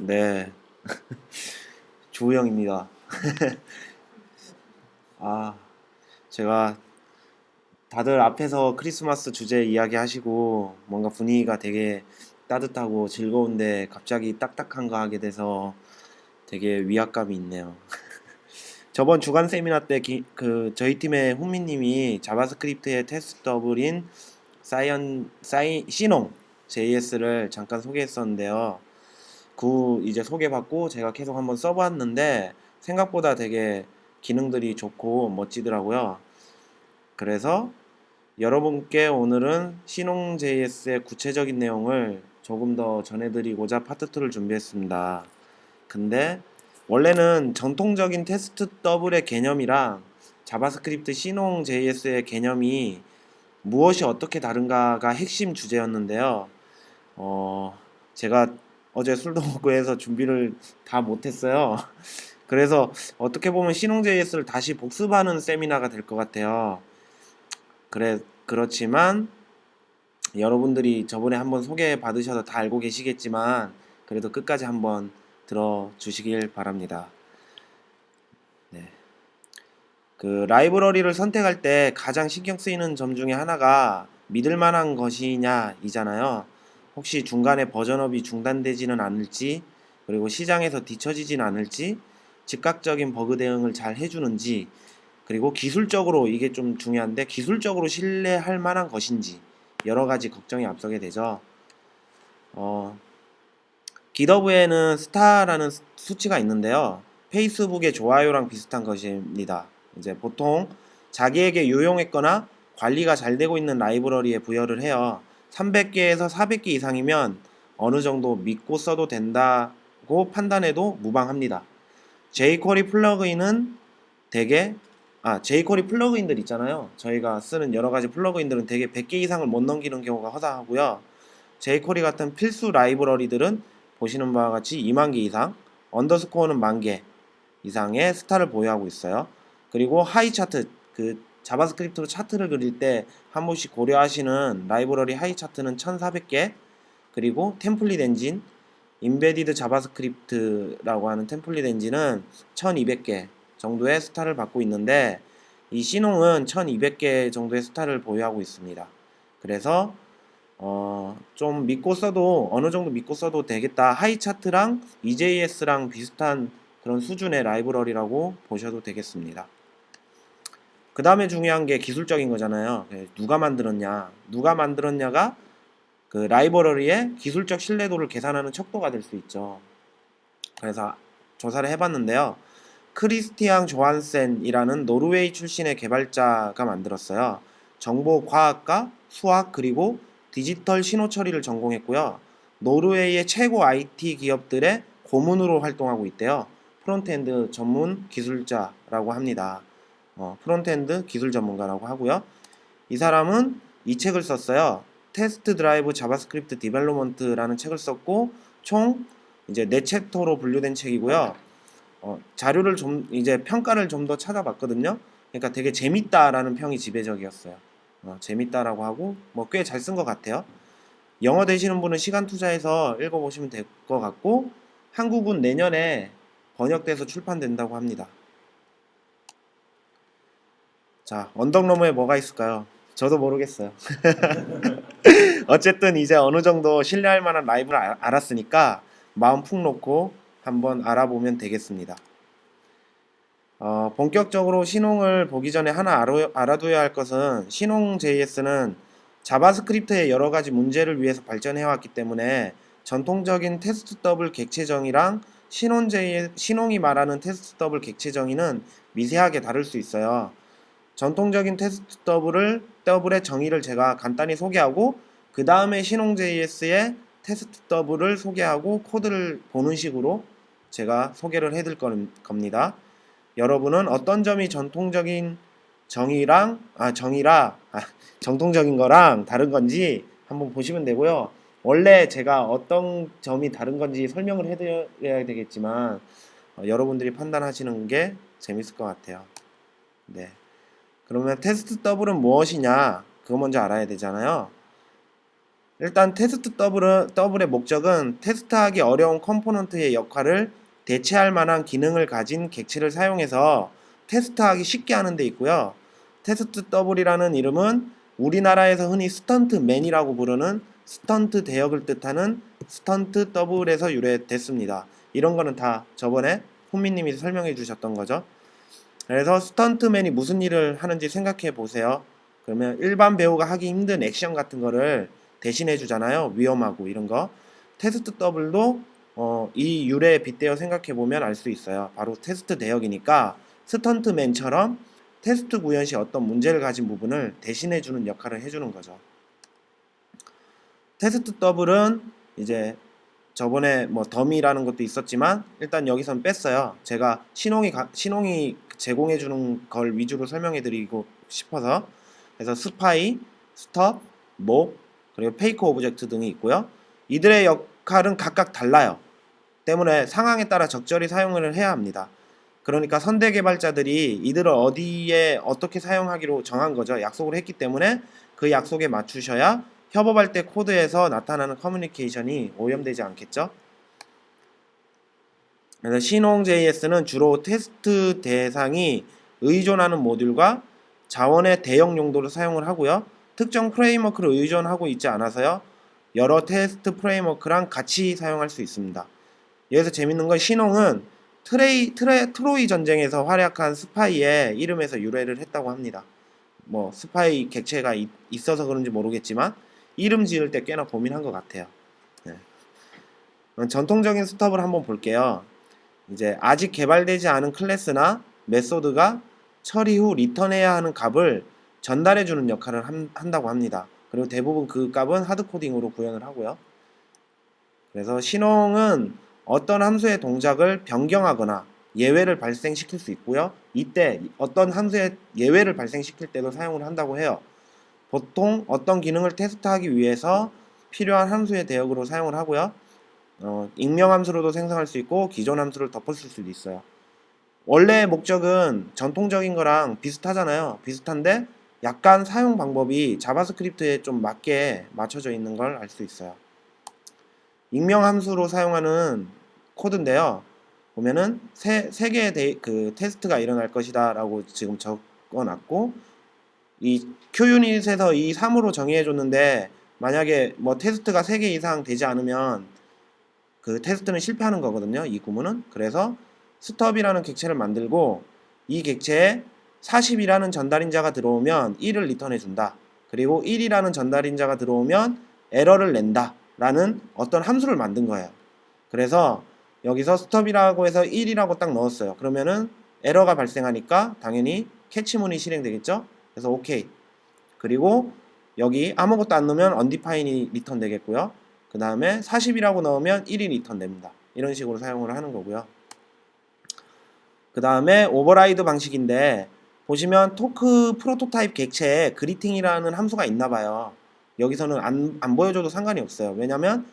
네, 조우영입니다. 아, 제가 다들 앞에서 크리스마스 주제 이야기하시고 뭔가 분위기가 되게 따뜻하고 즐거운데 갑자기 딱딱한 거 하게 돼서 되게 위압감이 있네요. 저번 주간 세미나 때 저희 팀의 훈미님이 자바스크립트의 테스트 더블인 시농 JS를 잠깐 소개했었는데요. 그 이제 소개받고 제가 계속 한번 써봤는데 생각보다 되게 기능들이 좋고 멋지더라고요. 그래서 여러분께 오늘은 신홍.js의 구체적인 내용을 조금 더 전해드리고자 파트 2를 준비했습니다. 근데 원래는 전통적인 테스트 더블의 개념이랑 자바스크립트 신홍.js의 개념이 무엇이 어떻게 다른가가 핵심 주제였는데요. 어, 제가 어제 술도 먹고 해서 준비를 다 못했어요. 그래서 어떻게 보면 신홍.js를 다시 복습하는 세미나가 될 것 같아요. 그렇지만 여러분들이 저번에 한번 소개 받으셔서 다 알고 계시겠지만 그래도 끝까지 한번 들어주시길 바랍니다. 네. 그 라이브러리를 선택할 때 가장 신경 쓰이는 점 중에 하나가 믿을 만한 것이냐 이잖아요. 혹시 중간에 버전업이 중단되지는 않을지, 그리고 시장에서 뒤처지진 않을지, 즉각적인 버그 대응을 잘 해주는지, 그리고 기술적으로 이게 좀 중요한데 기술적으로 신뢰할 만한 것인지 여러 가지 걱정이 앞서게 되죠. 기더브에는 스타라는 수치가 있는데요. 페이스북의 좋아요랑 비슷한 것입니다. 이제 보통 자기에게 유용했거나 관리가 잘 되고 있는 라이브러리에 부여를 해요. 300개에서 400개 이상이면 어느 정도 믿고 써도 된다고 판단해도 무방합니다. jQuery 플러그인은 대개 jQuery 플러그인들 있잖아요. 저희가 쓰는 여러 가지 플러그인들은 대개 100개 이상을 못 넘기는 경우가 허다하고요. jQuery 같은 필수 라이브러리들은 보시는 바와 같이 2만 개 이상, 언더스코어는 1만 개 이상의 스타를 보유하고 있어요. 그리고 하이 차트, 그 자바스크립트로 차트를 그릴 때 한 번씩 고려하시는 라이브러리 하이 차트는 1400개, 그리고 템플릿 엔진, 인베디드 자바스크립트라고 하는 템플릿 엔진은 1200개 정도의 스타를 받고 있는데 이 시농은 1200개 정도의 스타를 보유하고 있습니다. 그래서 좀 믿고 써도 어느 정도 믿고 써도 되겠다. 하이차트랑 EJS랑 비슷한 그런 수준의 라이브러리라고 보셔도 되겠습니다. 그 다음에 중요한 게 기술적인 거잖아요. 누가 만들었냐? 누가 만들었냐가 그 라이브러리의 기술적 신뢰도를 계산하는 척도가 될 수 있죠. 그래서 조사를 해봤는데요. 크리스티앙 조한센이라는 노르웨이 출신의 개발자가 만들었어요. 정보과학과, 수학, 그리고 디지털 신호 처리를 전공했고요. 노르웨이의 최고 IT 기업들의 고문으로 활동하고 있대요. 프론트엔드 전문 기술자라고 합니다. 프론트엔드 기술 전문가라고 하고요. 이 사람은 이 책을 썼어요. 테스트 드라이브 자바스크립트 디벨로먼트라는 책을 썼고 총 이제 4챕터로 분류된 책이고요. 자료를 좀 이제 평가를 좀 더 찾아봤거든요. 그러니까 되게 재밌다라는 평이 지배적이었어요. 재밌다라고 하고 뭐 꽤 잘 쓴 것 같아요. 영어 되시는 분은 시간 투자해서 읽어보시면 될 것 같고 한국은 내년에 번역돼서 출판된다고 합니다. 자, 언덕 너머에 뭐가 있을까요? 저도 모르겠어요. 어쨌든 이제 어느 정도 신뢰할 만한 라이브를 알았으니까 마음 푹 놓고 한번 알아보면 되겠습니다. 본격적으로 신홍을 보기 전에 하나 알아둬야 할 것은 신홍.js는 자바스크립트의 여러 가지 문제를 위해서 발전해왔기 때문에 전통적인 테스트 더블 객체정의랑 신홍이 말하는 테스트 더블 객체정의는 미세하게 다를 수 있어요. 전통적인 테스트 더블의 정의를 제가 간단히 소개하고 그 다음에 신홍.js의 테스트 더블을 소개하고 코드를 보는 식으로 제가 소개를 해드릴 겁니다. 여러분은 어떤 점이 전통적인 정통적인 거랑 다른 건지 한번 보시면 되고요. 원래 제가 어떤 점이 다른 건지 설명을 해드려야 되겠지만 여러분들이 판단하시는 게 재밌을 것 같아요. 네. 그러면 테스트 더블은 무엇이냐? 그거 먼저 알아야 되잖아요. 일단 테스트 더블의 목적은 테스트하기 어려운 컴포넌트의 역할을 대체할 만한 기능을 가진 객체를 사용해서 테스트하기 쉽게 하는 데 있고요. 테스트 더블이라는 이름은 우리나라에서 흔히 스턴트맨이라고 부르는 스턴트 대역을 뜻하는 스턴트 더블에서 유래됐습니다. 이런 거는 다 저번에 훈미님이 설명해 주셨던 거죠. 그래서 스턴트맨이 무슨 일을 하는지 생각해 보세요. 그러면 일반 배우가 하기 힘든 액션 같은 거를 대신해 주잖아요. 위험하고 이런 거. 테스트 더블도 이 유래에 빗대어 생각해 보면 알 수 있어요. 바로 테스트 대역이니까 스턴트맨처럼 테스트 구현 시 어떤 문제를 가진 부분을 대신해 주는 역할을 해주는 거죠. 테스트 더블은 이제 저번에 뭐 더미라는 것도 있었지만 일단 여기선 뺐어요. 제가 신홍이 제공해 주는 걸 위주로 설명해 드리고 싶어서. 그래서 스파이, 스톱, 몹, 그리고 페이크 오브젝트 등이 있고요. 이들의 역할은 각각 달라요. 때문에 상황에 따라 적절히 사용을 해야 합니다. 그러니까 선대 개발자들이 이들을 어디에 어떻게 사용하기로 정한 거죠. 약속을 했기 때문에 그 약속에 맞추셔야 협업할 때 코드에서 나타나는 커뮤니케이션이 오염되지 않겠죠. 그래서 신홍.js는 주로 테스트 대상이 의존하는 모듈과 자원의 대역 용도로 사용을 하고요. 특정 프레임워크를 의존하고 있지 않아서요. 여러 테스트 프레임워크랑 같이 사용할 수 있습니다. 여기서 재밌는 건 신홍은 트로이 전쟁에서 활약한 스파이의 이름에서 유래를 했다고 합니다. 뭐 스파이 객체가 있어서 그런지 모르겠지만 이름 지을 때 꽤나 고민한 것 같아요. 네. 전통적인 스톱을 한번 볼게요. 이제 아직 개발되지 않은 클래스나 메소드가 처리 후 리턴해야 하는 값을 전달해주는 역할을 한다고 합니다. 그리고 대부분 그 값은 하드코딩으로 구현을 하고요. 그래서 신홍은 어떤 함수의 동작을 변경하거나 예외를 발생시킬 수 있고요. 이때 어떤 함수의 예외를 발생시킬 때도 사용을 한다고 해요. 보통 어떤 기능을 테스트하기 위해서 필요한 함수의 대역으로 사용을 하고요. 익명 함수로도 생성할 수 있고 기존 함수를 덮었을 수도 있어요. 원래의 목적은 전통적인 거랑 비슷하잖아요. 비슷한데 약간 사용 방법이 자바스크립트에 좀 맞게 맞춰져 있는 걸 알 수 있어요. 익명 함수로 사용하는 코드인데요. 보면은 세 개의 그 테스트가 일어날 것이다 라고 지금 적어놨고, 이 Q유닛에서 이 3으로 정의해 줬는데 만약에 뭐 테스트가 3개 이상 되지 않으면 그 테스트는 실패하는 거거든요. 이 구문은. 그래서 스톱이라는 객체를 만들고 이 객체에 40이라는 전달인자가 들어오면 1을 리턴해 준다. 그리고 1이라는 전달인자가 들어오면 에러를 낸다 라는 어떤 함수를 만든 거예요. 그래서 여기서 스톱이라고 해서 1이라고 딱 넣었어요. 그러면은 에러가 발생하니까 당연히 캐치문이 실행되겠죠. 그래서 오케이. 그리고 여기 아무것도 안 넣으면 undefined이 리턴 되겠고요. 그 다음에 40이라고 넣으면 1이 리턴 됩니다. 이런 식으로 사용을 하는 거고요. 그 다음에 오버라이드 방식인데 보시면 토크 프로토타입 객체에 그리팅이라는 함수가 있나 봐요. 여기서는 안 보여줘도 상관이 없어요. 왜냐면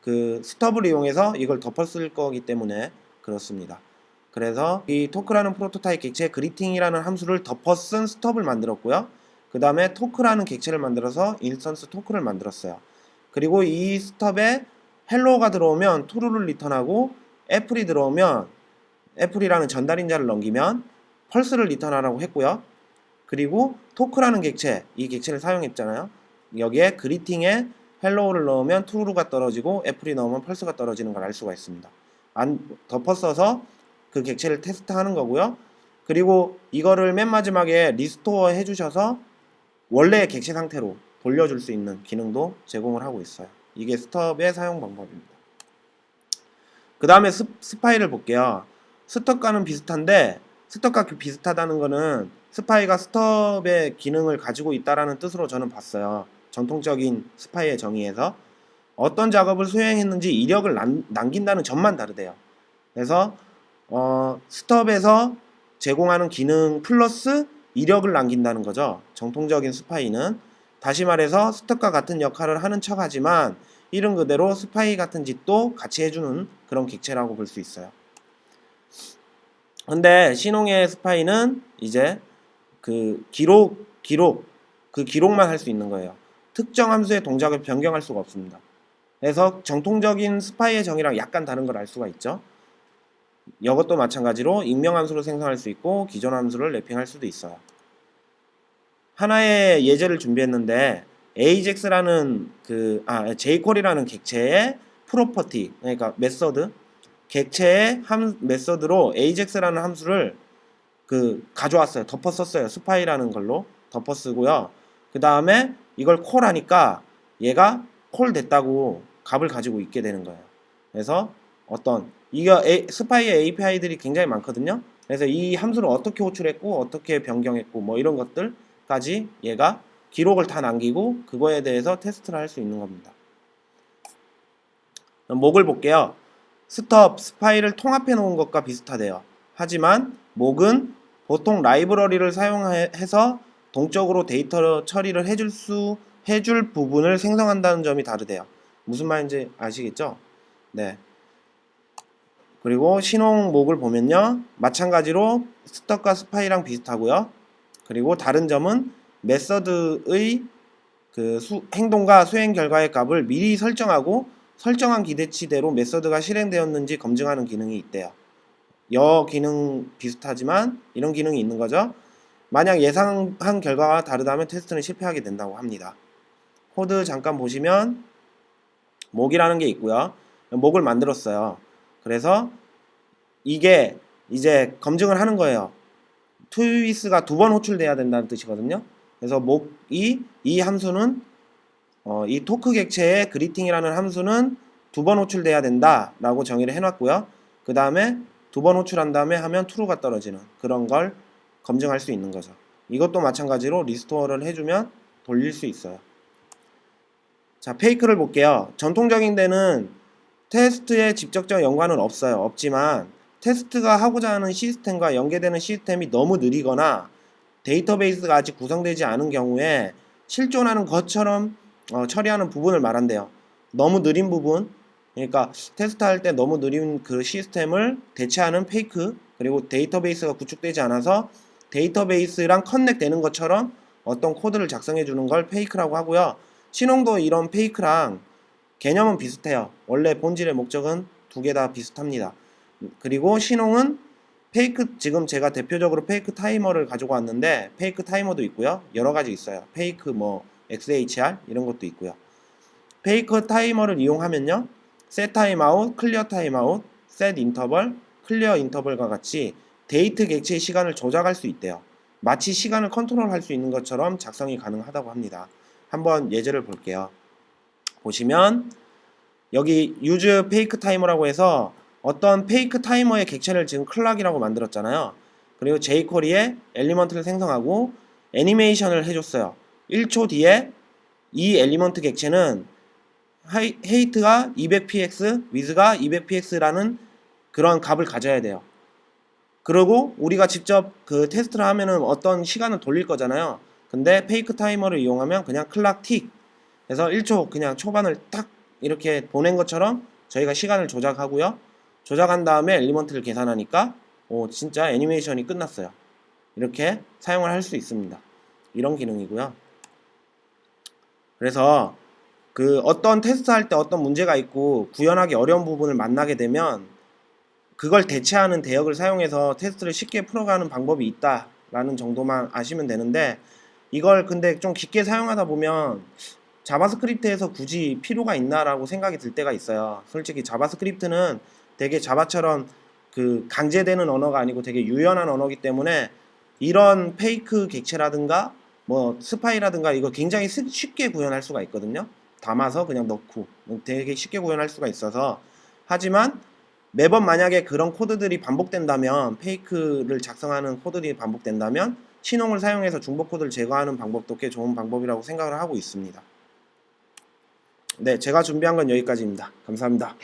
그 스톱을 이용해서 이걸 덮었을 거기 때문에 그렇습니다. 그래서 이 토크라는 프로토타입 객체에 그리팅이라는 함수를 덮어 쓴 스톱을 만들었고요. 그 다음에 토크라는 객체를 만들어서 인스턴스 토크를 만들었어요. 그리고 이 스톱에 헬로우가 들어오면 true를 리턴하고 애플이 들어오면 애플이라는 전달인자를 넘기면 펄스를 리턴하라고 했고요. 그리고 토크라는 객체, 이 객체를 사용했잖아요. 여기에 그리팅에 헬로우를 넣으면 true가 떨어지고 애플이 넣으면 펄스가 떨어지는 걸 알 수가 있습니다. 덮어 써서 그 객체를 테스트하는 거고요. 그리고 이거를 맨 마지막에 리스토어 해주셔서 원래의 객체 상태로 돌려줄 수 있는 기능도 제공을 하고 있어요. 이게 스톱의 사용 방법입니다. 그 다음에 스파이를 볼게요. 스톱과는 비슷한데 스톱과 비슷하다는 거는 스파이가 스톱의 기능을 가지고 있다라는 뜻으로 저는 봤어요. 전통적인 스파이의 정의에서 어떤 작업을 수행했는지 이력을 남긴다는 점만 다르대요. 그래서 스톱에서 제공하는 기능 플러스 이력을 남긴다는 거죠. 정통적인 스파이는 다시 말해서 스톱과 같은 역할을 하는 척하지만 이름 그대로 스파이 같은 짓도 같이 해주는 그런 객체라고 볼 수 있어요. 근데 신홍의 스파이는 이제 그 기록만 할 수 있는 거예요. 특정 함수의 동작을 변경할 수가 없습니다. 그래서 정통적인 스파이의 정의랑 약간 다른 걸 알 수가 있죠. 이것도 마찬가지로 익명함수로 생성할 수 있고 기존 함수를 랩핑할 수도 있어요. 하나의 예제를 준비했는데 AJAX라는 jQuery라는 객체의 프로퍼티, 그러니까 메서드, 객체의 메서드로 AJAX라는 함수를 가져왔어요. 덮어 썼어요. 스파이라는 걸로 덮어 쓰고요. 그 다음에 이걸 콜하니까 얘가 콜 됐다고 값을 가지고 있게 되는 거예요. 그래서 스파이의 API들이 굉장히 많거든요. 그래서 이 함수를 어떻게 호출했고 어떻게 변경했고 뭐 이런 것들까지 얘가 기록을 다 남기고 그거에 대해서 테스트를 할 수 있는 겁니다. 목을 볼게요. 스톱, 스파이를 통합해 놓은 것과 비슷하대요. 하지만 목은 보통 라이브러리를 사용해서 동적으로 데이터 처리를 해줄 부분을 생성한다는 점이 다르대요. 무슨 말인지 아시겠죠? 네. 그리고 신홍 목을 보면요. 마찬가지로 스톱과 스파이랑 비슷하고요. 그리고 다른 점은 메서드의 행동과 수행 결과의 값을 미리 설정하고 설정한 기대치대로 메서드가 실행되었는지 검증하는 기능이 있대요. 여 기능 비슷하지만 이런 기능이 있는 거죠. 만약 예상한 결과와 다르다면 테스트는 실패하게 된다고 합니다. 코드 잠깐 보시면 목이라는 게 있고요. 목을 만들었어요. 그래서 이게 이제 검증을 하는 거예요. 트위스가 2번 호출돼야 된다는 뜻이거든요. 그래서 이 함수는 이 토크 객체의 그리팅이라는 함수는 2번 호출돼야 된다 라고 정의를 해놨고요. 그 다음에 2번 호출한 다음에 하면 true가 떨어지는 그런 걸 검증할 수 있는 거죠. 이것도 마찬가지로 리스토어를 해주면 돌릴 수 있어요. 자, 페이크를 볼게요. 전통적인 데는 테스트에 직접적 연관은 없지만 테스트가 하고자 하는 시스템과 연계되는 시스템이 너무 느리거나 데이터베이스가 아직 구성되지 않은 경우에 실존하는 것처럼 처리하는 부분을 말한대요. 너무 느린 부분, 그러니까 테스트할 때 너무 느린 그 시스템을 대체하는 페이크, 그리고 데이터베이스가 구축되지 않아서 데이터베이스랑 커넥되는 것처럼 어떤 코드를 작성해 주는 걸 페이크라고 하고요. 신홍도 이런 페이크랑 개념은 비슷해요. 원래 본질의 목적은 두 개 다 비슷합니다. 그리고 신홍은 지금 제가 대표적으로 페이크 타이머를 가지고 왔는데 페이크 타이머도 있고요. 여러 가지 있어요. 페이크 XHR 이런 것도 있고요. 페이크 타이머를 이용하면요. set timeout, clear timeout, set interval, clear interval과 같이 데이트 객체의 시간을 조작할 수 있대요. 마치 시간을 컨트롤할 수 있는 것처럼 작성이 가능하다고 합니다. 한번 예제를 볼게요. 보시면 여기 use fake timer라고 해서 어떤 페이크 타이머의 객체를 지금 클락이라고 만들었잖아요. 그리고 jQuery에 엘리먼트를 생성하고 애니메이션을 해줬어요. 1초 뒤에 이 엘리먼트 객체는 height가 200px, width가 200px라는 그런 값을 가져야 돼요. 그리고 우리가 직접 테스트를 하면은 어떤 시간을 돌릴 거잖아요. 근데 페이크 타이머를 이용하면 그냥 클락 틱 해서 1초 그냥 초반을 딱 이렇게 보낸 것처럼 저희가 시간을 조작하고요. 조작한 다음에 엘리먼트를 계산하니까 진짜 애니메이션이 끝났어요. 이렇게 사용을 할 수 있습니다. 이런 기능이고요. 그래서 어떤 테스트할 때 어떤 문제가 있고 구현하기 어려운 부분을 만나게 되면 그걸 대체하는 대역을 사용해서 테스트를 쉽게 풀어가는 방법이 있다라는 정도만 아시면 되는데 이걸 근데 좀 깊게 사용하다 보면 자바스크립트에서 굳이 필요가 있나라고 생각이 들 때가 있어요. 솔직히 자바스크립트는 되게 자바처럼 강제되는 언어가 아니고 되게 유연한 언어이기 때문에 이런 페이크 객체라든가 스파이라든가 이거 굉장히 쉽게 구현할 수가 있거든요. 담아서 그냥 넣고 되게 쉽게 구현할 수가 있어서 하지만 매번 만약에 그런 코드들이 반복된다면 페이크를 작성하는 코드들이 반복된다면 신홍을 사용해서 중복 코드를 제거하는 방법도 꽤 좋은 방법이라고 생각을 하고 있습니다. 네, 제가 준비한 건 여기까지입니다. 감사합니다.